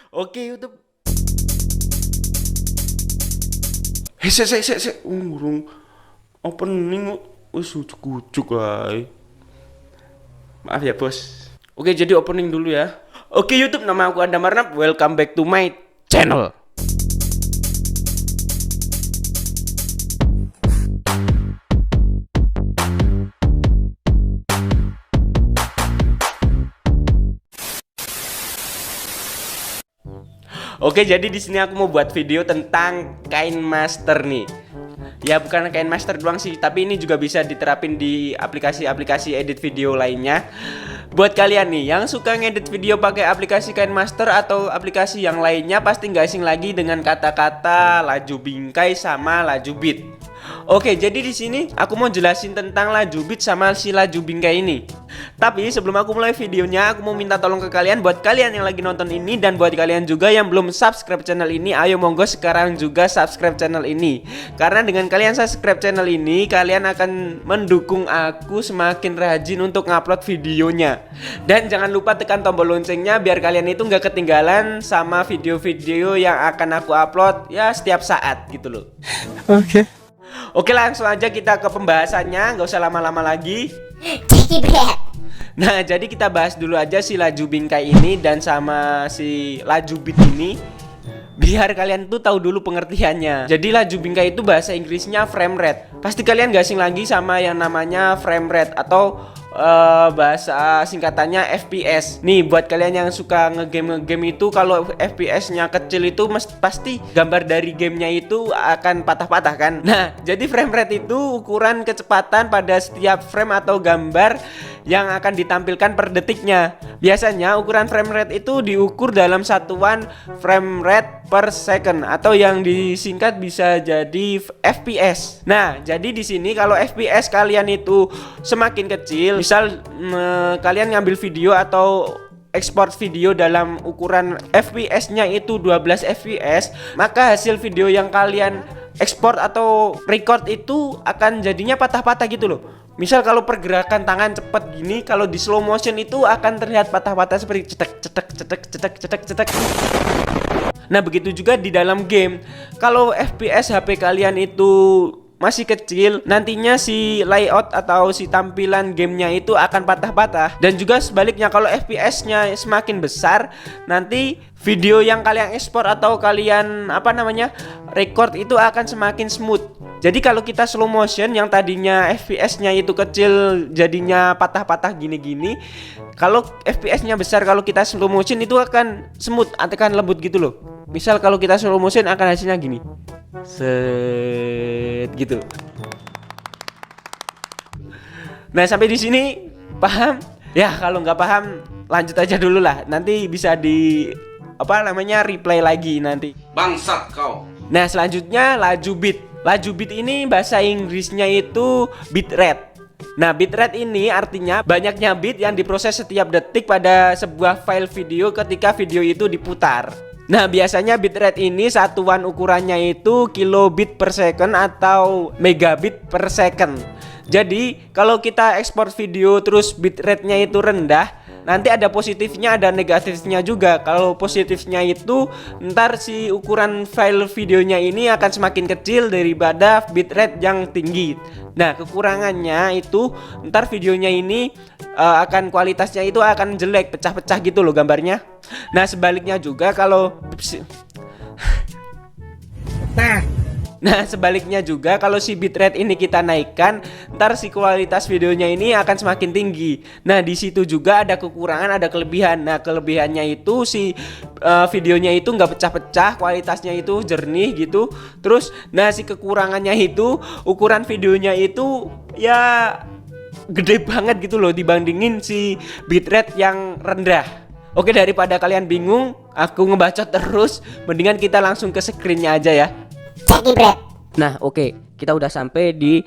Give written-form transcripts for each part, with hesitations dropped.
Oke YouTube. Sik, urung opening wis ujuk-ujuk ae. Maaf ya, Bos. Oke, jadi opening dulu ya. Oke YouTube, nama aku Adam Arnab. Welcome back to my channel. Oke, jadi di sini aku mau buat video tentang KineMaster nih. Ya bukan KineMaster doang sih, tapi ini juga bisa diterapin di aplikasi-aplikasi edit video lainnya. Buat kalian nih yang suka ngedit video pakai aplikasi KineMaster atau aplikasi yang lainnya, pasti nggak asing lagi dengan kata-kata laju bingkai sama laju bit. Oke, jadi di sini aku mau jelasin tentang laju bit sama si laju bingkai ini. Tapi sebelum aku mulai videonya, aku mau minta tolong ke kalian, buat kalian yang lagi nonton ini dan buat kalian juga yang belum subscribe channel ini, ayo monggo sekarang juga subscribe channel ini. Karena dengan kalian subscribe channel ini, kalian akan mendukung aku semakin rajin untuk ngupload videonya. Dan jangan lupa tekan tombol loncengnya biar kalian itu nggak ketinggalan sama video-video yang akan aku upload ya setiap saat gitu loh. Oke. Oke, langsung aja kita ke pembahasannya, nggak usah lama-lama lagi. Nah, jadi kita bahas dulu aja si laju bingkai ini dan sama si laju bit ini, biar kalian tuh tahu dulu pengertiannya. Jadi laju bingkai itu bahasa Inggrisnya frame rate. Pasti kalian gak asing lagi sama yang namanya frame rate atau bahasa singkatannya FPS. Nih buat kalian yang suka ngegame itu, kalau FPS-nya kecil itu pasti gambar dari gamenya itu akan patah-patah kan. Nah, jadi frame rate itu ukuran kecepatan pada setiap frame atau gambar yang akan ditampilkan per detiknya. Biasanya ukuran frame rate itu diukur dalam satuan frame rate per second atau yang disingkat bisa jadi FPS. Nah, jadi di sini kalau FPS kalian itu semakin kecil, misal kalian ngambil video atau ekspor video dalam ukuran FPS-nya itu 12 FPS, maka hasil video yang kalian ekspor atau record itu akan jadinya patah-patah gitu loh. Misal kalau pergerakan tangan cepat gini, kalau di slow motion itu akan terlihat patah-patah seperti cetek. Nah, begitu juga di dalam game. Kalau FPS HP kalian itu masih kecil, nantinya si layout atau si tampilan gamenya itu akan patah-patah. Dan juga sebaliknya, kalau FPS-nya semakin besar, nanti video yang kalian ekspor atau kalian record itu akan semakin smooth. Jadi kalau kita slow motion yang tadinya FPS-nya itu kecil jadinya patah-patah gini-gini, kalau FPS-nya besar, kalau kita slow motion itu akan smooth, akan lembut gitu loh. Misal kalau kita slow motion akan hasilnya gini. Set gitu. Nah, sampai di sini paham? Ya, kalau nggak paham lanjut aja dulu lah. Nanti bisa di replay lagi nanti. Bangsat kau. Nah, selanjutnya laju bit. Laju bit ini bahasa Inggrisnya itu bitrate. Nah, bitrate ini artinya banyaknya bit yang diproses setiap detik pada sebuah file video ketika video itu diputar. Nah, biasanya bitrate ini satuan ukurannya itu kilobit per second atau megabit per second. Jadi, kalau kita ekspor video terus bitrate-nya itu rendah, nanti ada positifnya ada negatifnya juga. Kalau positifnya itu ntar si ukuran file videonya ini akan semakin kecil daripada bitrate yang tinggi. Nah, kekurangannya itu ntar videonya ini akan kualitasnya itu akan jelek, pecah-pecah gitu loh gambarnya. Nah, sebaliknya juga kalau sebaliknya juga kalau si bitrate ini kita naikkan, ntar si kualitas videonya ini akan semakin tinggi. Nah, di situ juga ada kekurangan, ada kelebihan. Nah, kelebihannya itu si videonya itu nggak pecah-pecah, kualitasnya itu jernih gitu. Terus, nah si kekurangannya itu ukuran videonya itu ya gede banget gitu loh dibandingin si bitrate yang rendah. Oke, daripada kalian bingung, aku ngebacot terus, mendingan kita langsung ke screennya aja ya. Nah, oke, kita udah sampai di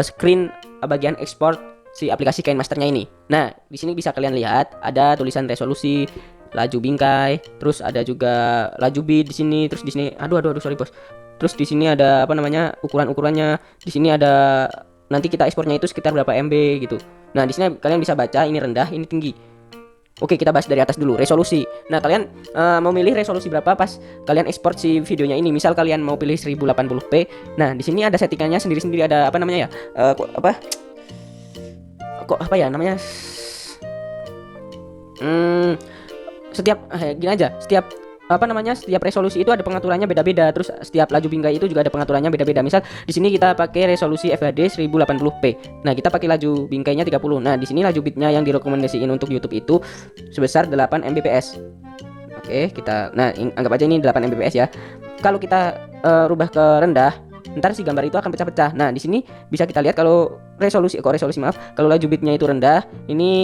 screen bagian ekspor si aplikasi KineMasternya ini. Nah, di sini bisa kalian lihat ada tulisan resolusi, laju bingkai, terus ada juga laju bit di sini, terus di sini aduh sorry bos. Terus di sini ada ukuran-ukurannya. Di sini ada nanti kita ekspornya itu sekitar berapa MB gitu. Nah, di sini kalian bisa baca ini rendah, ini tinggi. Oke, kita bahas dari atas dulu, resolusi. Nah, kalian mau milih resolusi berapa pas kalian ekspor si videonya ini? Misal kalian mau pilih 1080p. Nah, di sini ada settingannya sendiri-sendiri, ada apa namanya ya? Kok apa ya namanya? Setiap gini aja, setiap apa namanya, setiap resolusi itu ada pengaturannya beda-beda. Terus setiap laju bingkai itu juga ada pengaturannya beda-beda. Misal di sini kita pakai resolusi FHD 1080p. Nah, kita pakai laju bingkainya 30. Nah, di sini laju bitnya yang direkomendasiin untuk YouTube itu sebesar 8 Mbps. Oke, anggap aja ini 8 Mbps ya. Kalau kita rubah ke rendah, ntar si gambar itu akan pecah-pecah. Nah, di sini bisa kita lihat kalau kalau laju bitnya itu rendah, ini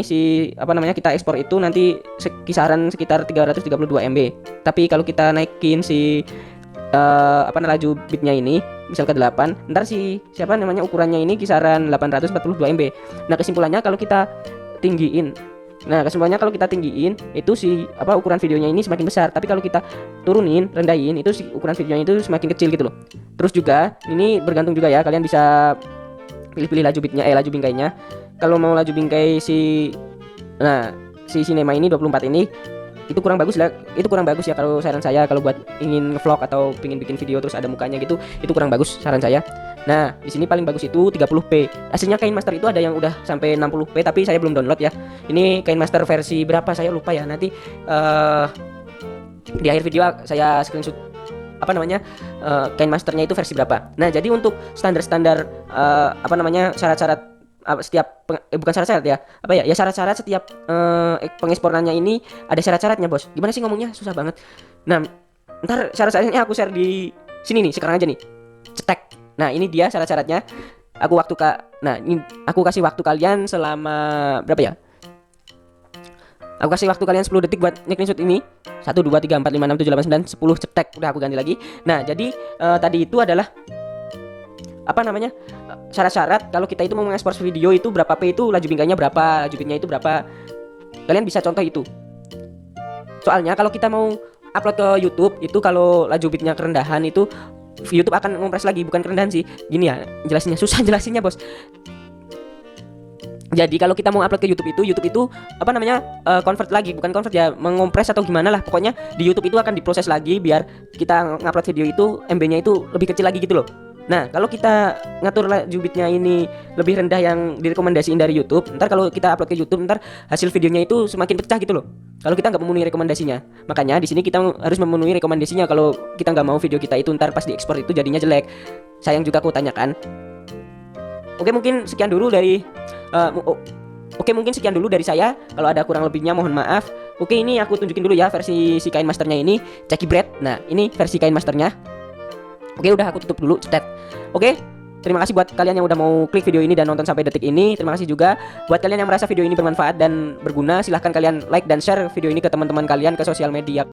kita ekspor itu nanti kisaran sekitar 332 MB. Tapi kalau kita naikin laju bitnya ini misal ke 8, ntar ukurannya ini kisaran 842 MB. Nah, kesimpulannya kalau kita tinggiin itu ukuran videonya ini semakin besar. Tapi kalau kita rendahin itu ukuran videonya itu semakin kecil gitu loh. Terus juga ini bergantung juga ya, kalian bisa pilih-pilih laju bingkainya. Kalau mau laju bingkai si Cinema ini 24 ini itu kurang bagus ya kalau saran saya, kalau buat ingin vlog atau ingin bikin video terus ada mukanya gitu, itu kurang bagus saran saya. Nah, di sini paling bagus itu 30p. Aslinya KineMaster itu ada yang udah sampai 60p tapi saya belum download ya. Ini KineMaster versi berapa saya lupa ya. Nanti di akhir video saya screenshot KineMasternya itu versi berapa. Nah, jadi untuk standar-standar syarat-syarat bukan syarat-syarat ya. Syarat-syarat setiap pengesporannya ini ada syarat-syaratnya, Bos. Gimana sih ngomongnya? Susah banget. Nah, ntar syarat-syaratnya aku share di sini nih, sekarang aja nih. Cetek. Nah, ini dia syarat-syaratnya. Aku kasih waktu kalian selama berapa ya? Aku kasih waktu kalian 10 detik buat screenshot ini. 1 2 3 4 5 6 7 8 9 10 cetek. Udah aku ganti lagi. Nah, jadi tadi itu adalah syarat-syarat kalau kita itu mau mengekspor video itu berapa P itu laju bingkainya berapa, laju bitnya itu berapa. Kalian bisa contoh itu. Soalnya kalau kita mau upload ke YouTube itu kalau laju bitnya kerendahan itu YouTube akan ngompres lagi, bukan kerendahan sih. Gini ya, jelasinnya susah jelasinnya, Bos. Jadi kalau kita mau upload ke YouTube itu convert lagi, bukan convert ya, mengompres atau gimana lah. Pokoknya di YouTube itu akan diproses lagi biar kita ngupload video itu MB-nya itu lebih kecil lagi gitu loh. Nah, kalau kita ngatur laju bitnya ini lebih rendah yang direkomendasiin dari YouTube, ntar kalau kita upload ke YouTube, ntar hasil videonya itu semakin pecah gitu loh. Kalau kita nggak memenuhi rekomendasinya, makanya di sini kita harus memenuhi rekomendasinya. Kalau kita nggak mau video kita itu ntar pas diekspor itu jadinya jelek. Sayang juga aku tanyakan. Oke, mungkin sekian dulu dari saya. Kalau ada kurang lebihnya mohon maaf. Oke, ini aku tunjukin dulu ya versi si KineMasternya ini, Ceki Bread. Nah, ini versi KineMasternya. Oke, udah aku tutup dulu, cetet. Oke, terima kasih buat kalian yang udah mau klik video ini dan nonton sampai detik ini. Terima kasih juga buat kalian yang merasa video ini bermanfaat dan berguna. Silahkan kalian like dan share video ini ke teman-teman kalian ke sosial media.